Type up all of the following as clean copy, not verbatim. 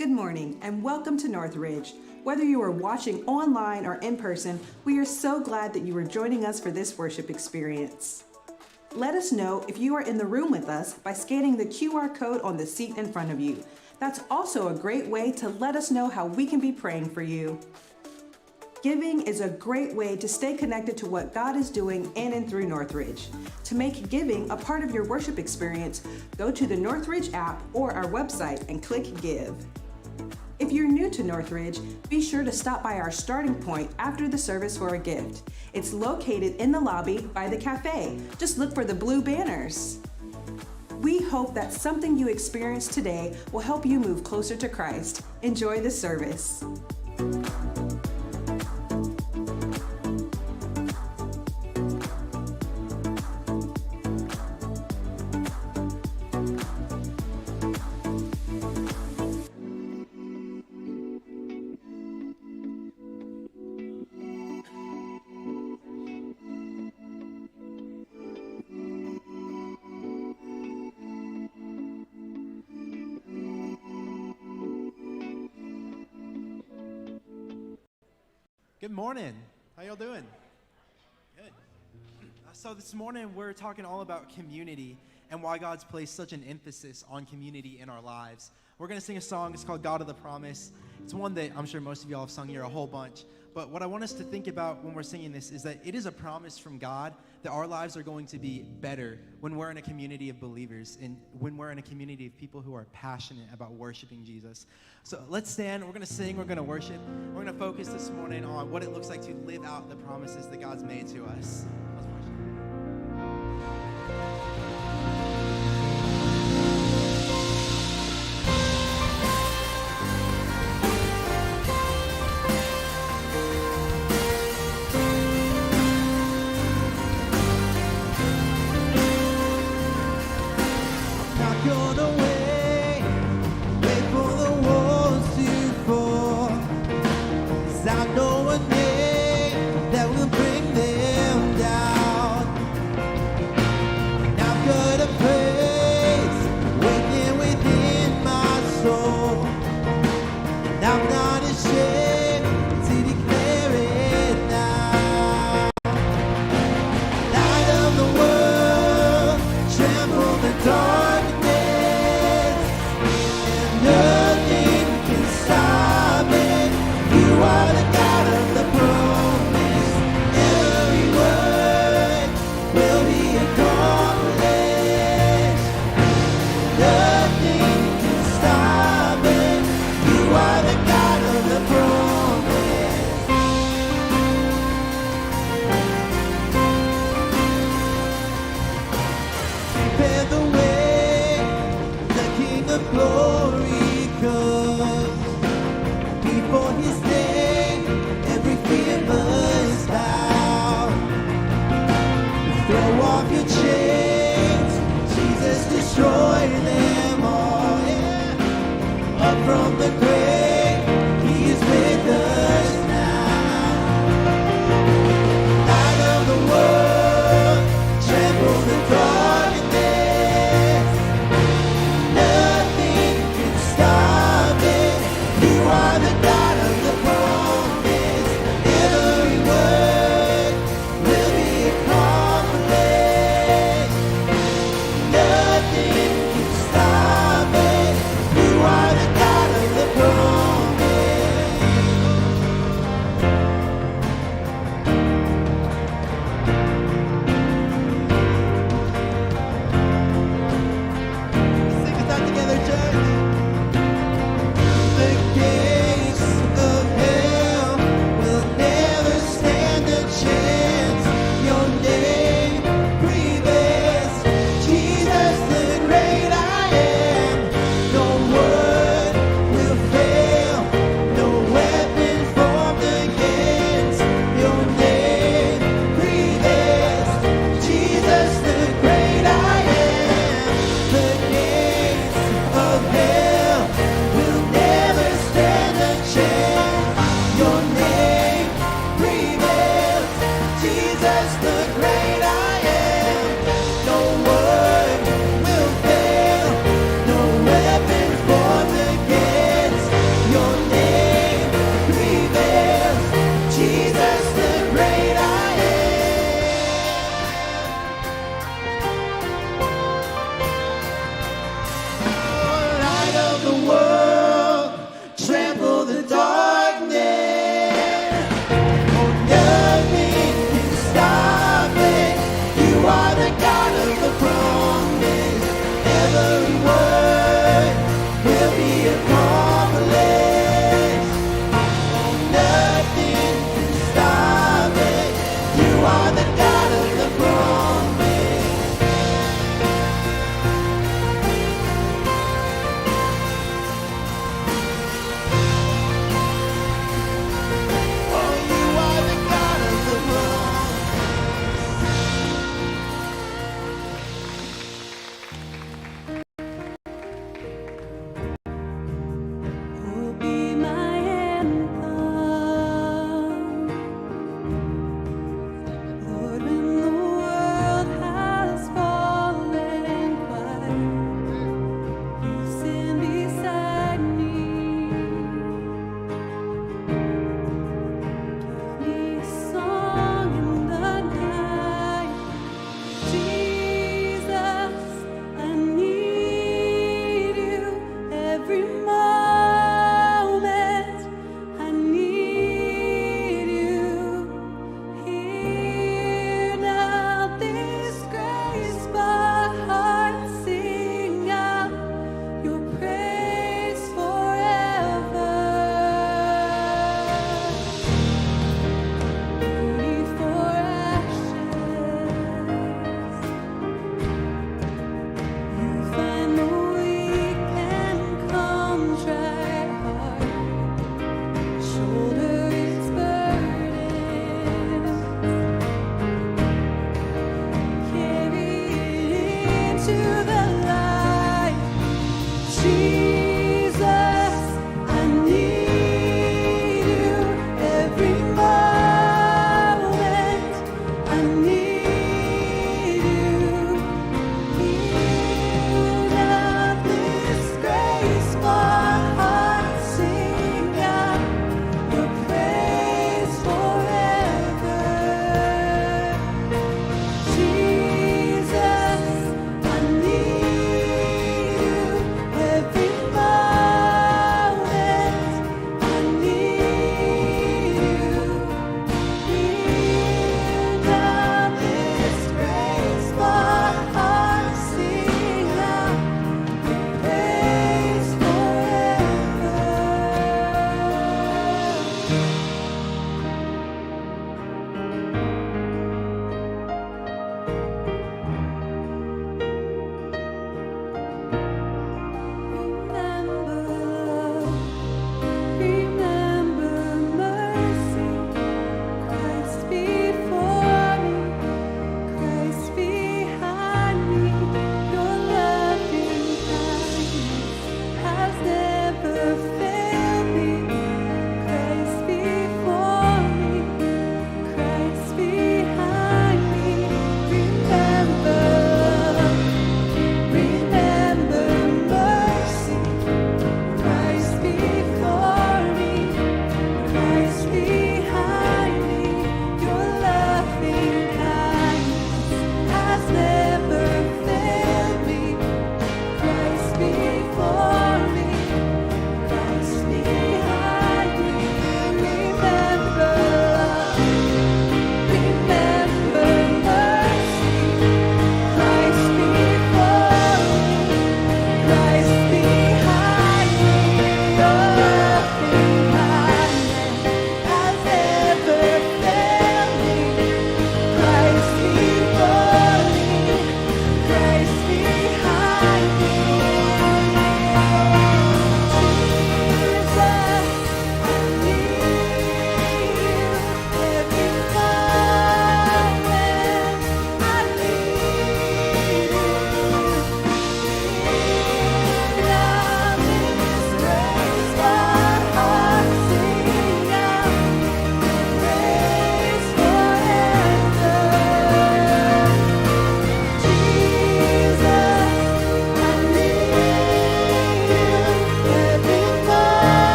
Good morning and welcome to Northridge. Whether you are watching online or in person, we are so glad that you are joining us for this worship experience. Let us know if you are in the room with us by scanning the QR code on the seat in front of you. That's also a great way to let us know how we can be praying for you. Giving is a great way to stay connected to what God is doing in and through Northridge. To make giving a part of your worship experience, go to the Northridge app or our website and click Give. If you're new to Northridge, be sure to stop by our starting point after the service for a gift. It's located in the lobby by the cafe. Just look for the blue banners. We hope that something you experienced today will help you move closer to Christ. Enjoy the service. Good morning. How y'all doing? Good. So this morning we're talking all about community and why God's placed such an emphasis on community in our lives. We're going to sing a song. It's called God of the Promise. It's one that I'm sure most of y'all have sung here a whole bunch. But what I want us to think about when we're singing this is that it is a promise from God that our lives are going to be better when we're in a community of believers and when we're in a community of people who are passionate about worshiping Jesus. So let's stand. We're going to sing. We're going to worship. We're going to focus this morning on what it looks like to live out the promises that God's made to us. Let's worship. Prepare the way.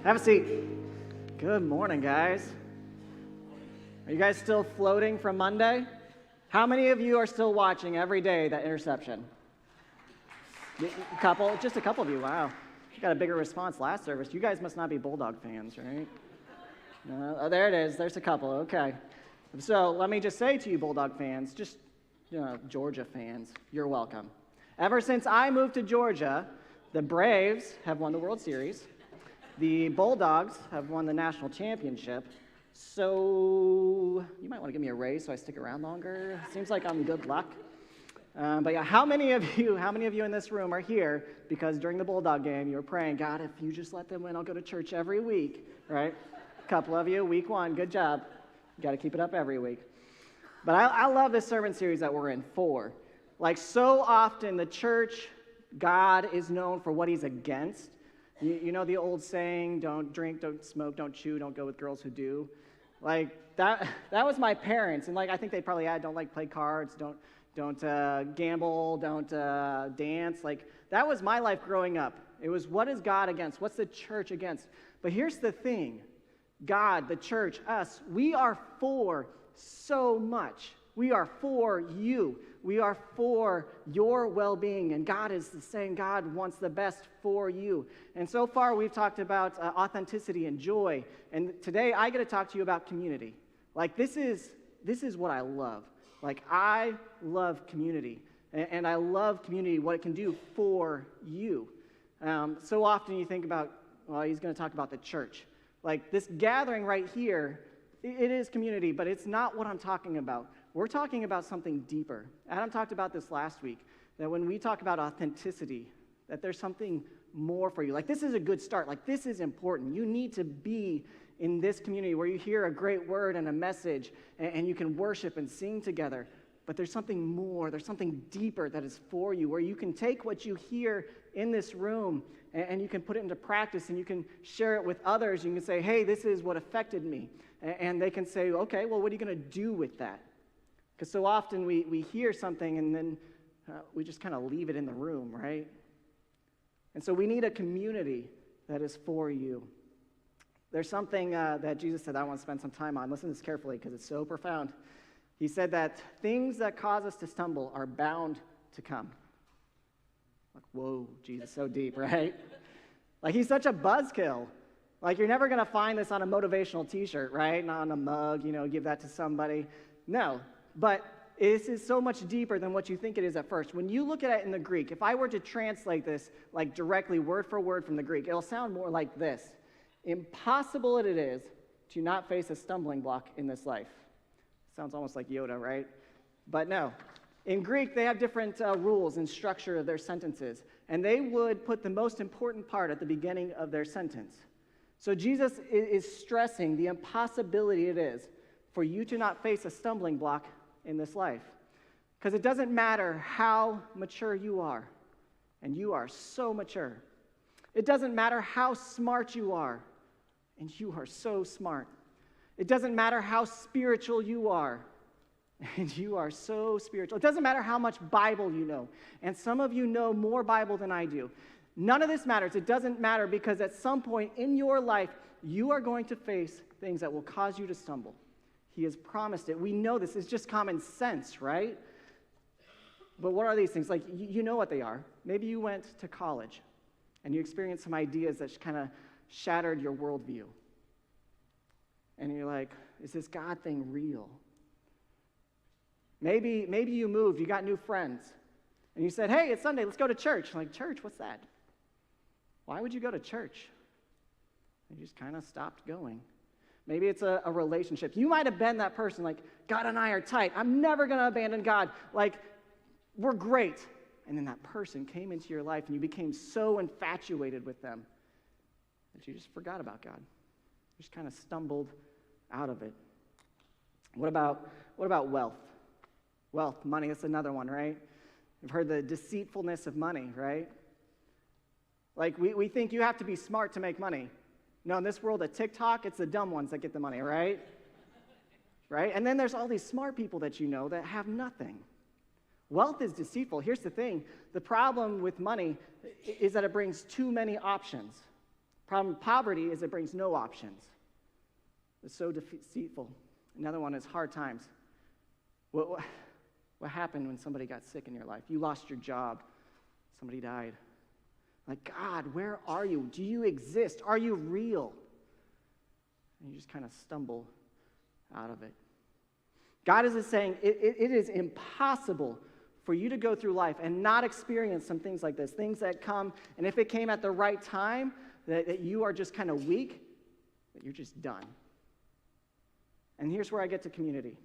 Have a seat. Good morning, guys. Are you guys still floating from Monday? How many of you are still watching every day that interception? A couple, just a couple of you, wow. You got a bigger response last service. You guys must not be Bulldog fans, right? Oh, there it is. There's a couple, okay. So let me just say to you, Bulldog fans, just Georgia fans, you're welcome. Ever since I moved to Georgia, the Braves have won the World Series. The Bulldogs have won the national championship. So you might want to give me a raise so I stick around longer. Seems like I'm good luck. But yeah, how many of you in this room are here because during the Bulldog game you were praying, God, if you just let them win, I'll go to church every week, right? A couple of you, week one, good job. You got to keep it up every week. But I love this sermon series that we're in for. Like so often the church, God is known for what he's against. You know the old saying, don't drink, don't smoke, don't chew, don't go with girls who do. Like that was my parents. And like I think they probably had, don't like play cards, don't gamble, don't dance. Like that was my life growing up. It was what is God against? What's the church against? But here's the thing. God, the church, us, we are for so much. We are for you. We are for your well-being. And God is saying God wants the best for you. And so far we've talked about authenticity and joy. And today I get to talk to you about community. Like this is what I love. Like I love community. And I love community, what it can do for you. So often you think about, well, he's going to talk about the church. Like this gathering right here, it is community, but it's not what I'm talking about. We're talking about something deeper. Adam talked about this last week, that when we talk about authenticity, that there's something more for you. Like this is a good start. Like this is important. You need to be in this community where you hear a great word and a message and you can worship and sing together. But there's something more. There's something deeper that is for you where you can take what you hear in this room and you can put it into practice and you can share it with others. You can say, hey, this is what affected me. And they can say, okay, well, what are you going to do with that? Because so often we hear something and then we just kind of leave it in the room, right? And so we need a community that is for you. There's something that Jesus said I want to spend some time on. Listen to this carefully because it's so profound. He said that things that cause us to stumble are bound to come. Like, whoa, Jesus, so deep, right? Like he's such a buzzkill. Like you're never going to find this on a motivational t-shirt, right? Not on a mug, give that to somebody. No. But this is so much deeper than what you think it is at first. When you look at it in the Greek, if I were to translate this like directly word for word from the Greek, it'll sound more like this. Impossible it is to not face a stumbling block in this life. Sounds almost like Yoda, right? But no. In Greek, they have different rules and structure of their sentences. And they would put the most important part at the beginning of their sentence. So Jesus is stressing the impossibility it is for you to not face a stumbling block in this life. Because it doesn't matter how mature you are, and you are so mature. It doesn't matter how smart you are, and you are so smart. It doesn't matter how spiritual you are, and you are so spiritual. It doesn't matter how much Bible you know, and some of you know more Bible than I do. None of this matters. It doesn't matter because at some point in your life, you are going to face things that will cause you to stumble. He has promised it. We know this. It's just common sense, right? But what are these things? Like, you know what they are. Maybe you went to college and you experienced some ideas that kind of shattered your worldview. And you're like, is this God thing real? Maybe you moved, you got new friends, and you said, hey, it's Sunday, let's go to church. I'm like, church, what's that? Why would you go to church? You just kind of stopped going. Maybe it's a relationship. You might have been that person, like, God and I are tight. I'm never going to abandon God. Like, we're great. And then that person came into your life, and you became so infatuated with them that you just forgot about God. You just kind of stumbled out of it. What about wealth? Wealth, money, that's another one, right? You've heard the deceitfulness of money, right? Like, we think you have to be smart to make money. No, in this world of TikTok, it's the dumb ones that get the money, right? Right? And then there's all these smart people that you know that have nothing. Wealth is deceitful. Here's the thing. The problem with money is that it brings too many options. Problem with poverty is it brings no options. It's so deceitful. Another one is hard times. What happened when somebody got sick in your life? You lost your job. Somebody died. Like, God, where are you? Do you exist? Are you real? And you just kind of stumble out of it. God is saying it is impossible for you to go through life and not experience some things like this, things that come, and if it came at the right time, that you are just kind of weak, that you're just done. And here's where I get to community.